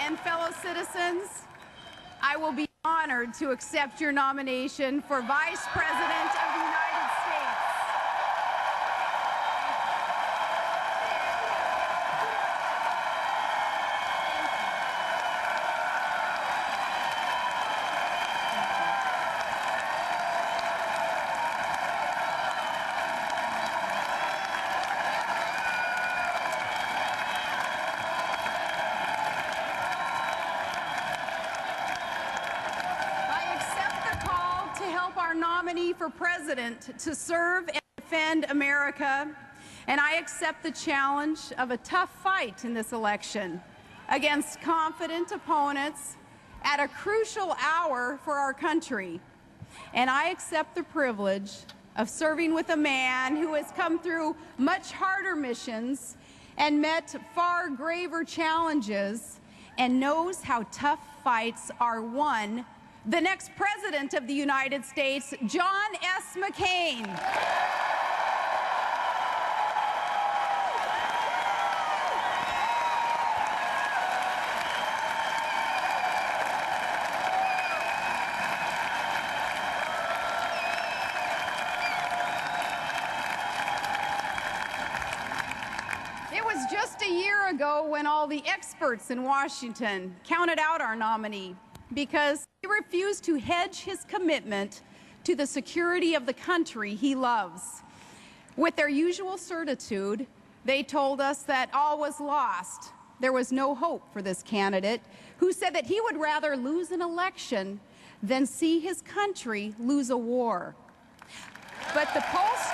and fellow citizens, I will be honored to accept your nomination for Vice President of the United States. Our nominee for president to serve and defend America, and I accept the challenge of a tough fight in this election against confident opponents at a crucial hour for our country. And I accept the privilege of serving with a man who has come through much harder missions and met far graver challenges and knows how tough fights are won, the next President of the United States, John S. McCain. It was just a year ago when all the experts in Washington counted out our nominee because he refused to hedge his commitment to the security of the country he loves. With their usual certitude, they told us that all was lost. There was no hope for this candidate, who said that he would rather lose an election than see his country lose a war. But the pollsters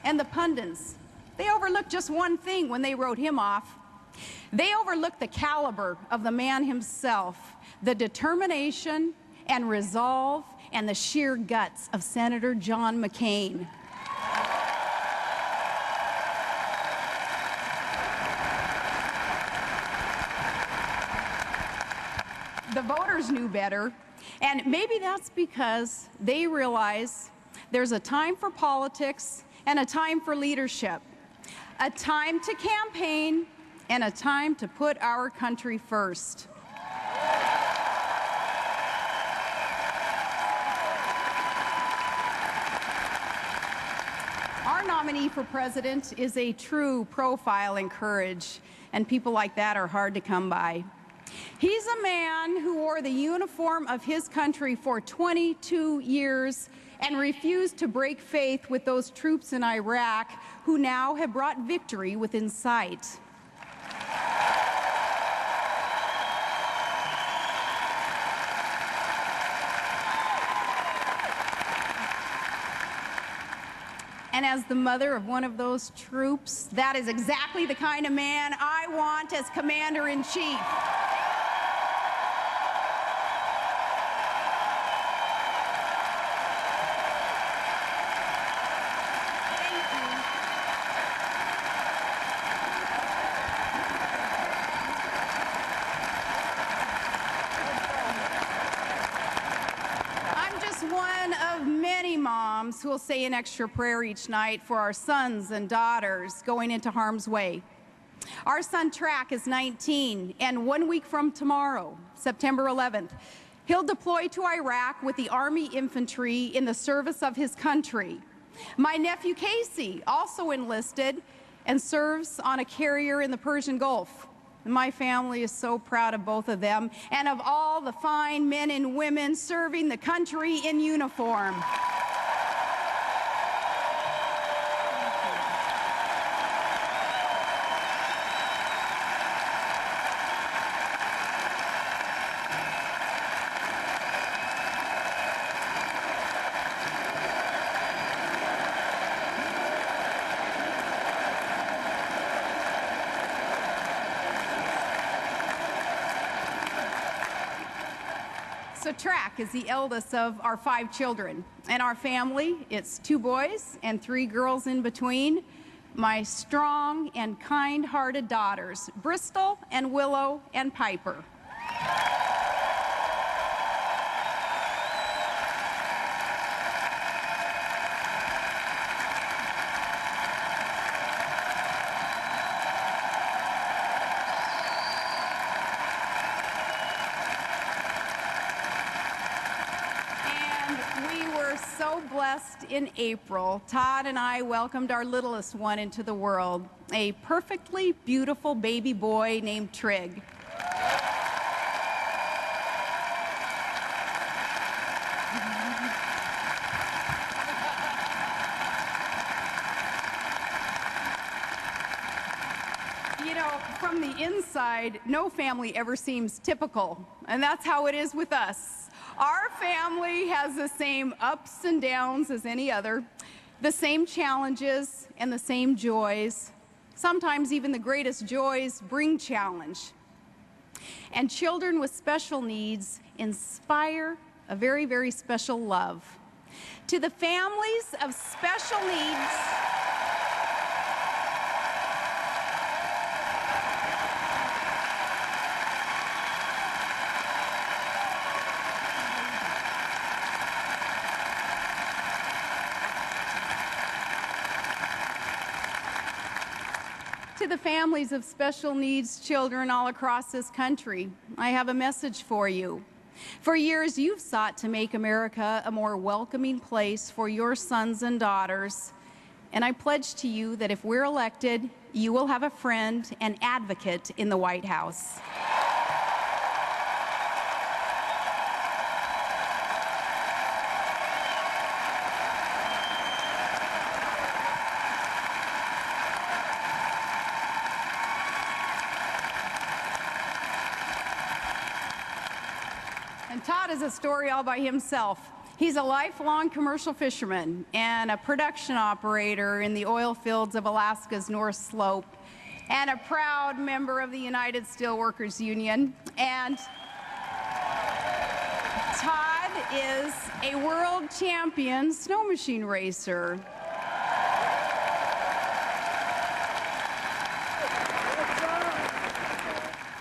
and the pundits, they overlooked just one thing when they wrote him off. They overlooked the caliber of the man himself, the determination and resolve and the sheer guts of Senator John McCain. The voters knew better, and maybe that's because they realize there's a time for politics and a time for leadership, a time to campaign and a time to put our country first. Our nominee for president is a true profile in courage, and people like that are hard to come by. He's a man who wore the uniform of his country for 22 years and refused to break faith with those troops in Iraq who now have brought victory within sight. And as the mother of one of those troops, that is exactly the kind of man I want as Commander-in-Chief. One of many moms who will say an extra prayer each night for our sons and daughters going into harm's way. Our son Track is 19, and 1 week from tomorrow, September 11th, he'll deploy to Iraq with the Army infantry in the service of his country. My nephew Casey also enlisted and serves on a carrier in the Persian Gulf. My family is so proud of both of them and of all the fine men and women serving the country in uniform. So Track is the eldest of our 5 children. And our family, it's 2 boys and 3 girls in between. My strong and kind-hearted daughters, Bristol and Willow and Piper. so blessed in April. Todd and I welcomed our littlest one into the world, a perfectly beautiful baby boy named Trig. You know, from the inside, no family ever seems typical, and that's how it is with us. Our family has the same ups and downs as any other, the same challenges and the same joys. Sometimes even the greatest joys bring challenge. And children with special needs inspire a very, very special love. To the families of special needs, children all across this country, I have a message for you. For years, you've sought to make America a more welcoming place for your sons and daughters. And I pledge to you that if we're elected, you will have a friend and advocate in the White House. And Todd is a story all by himself. He's a lifelong commercial fisherman and a production operator in the oil fields of Alaska's North Slope, and a proud member of the United Steelworkers Union. And Todd is a world champion snow machine racer.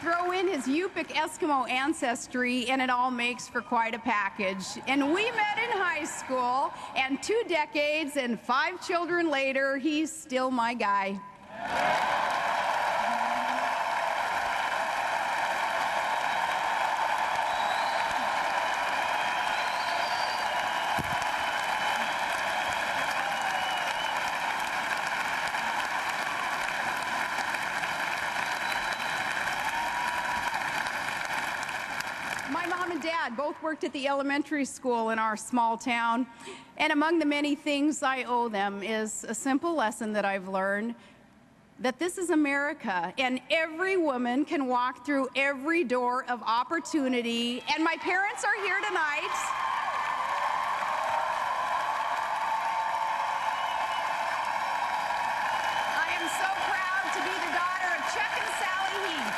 Throw in his Yupik Eskimo ancestry, and it all makes for quite a package. And we met in high school, and 2 decades and 5 children later, he's still my guy. My mom and dad both worked at the elementary school in our small town, and among the many things I owe them is a simple lesson that I've learned, that this is America, and every woman can walk through every door of opportunity, and my parents are here tonight. I am so proud to be the daughter of Chuck and Sally Heath.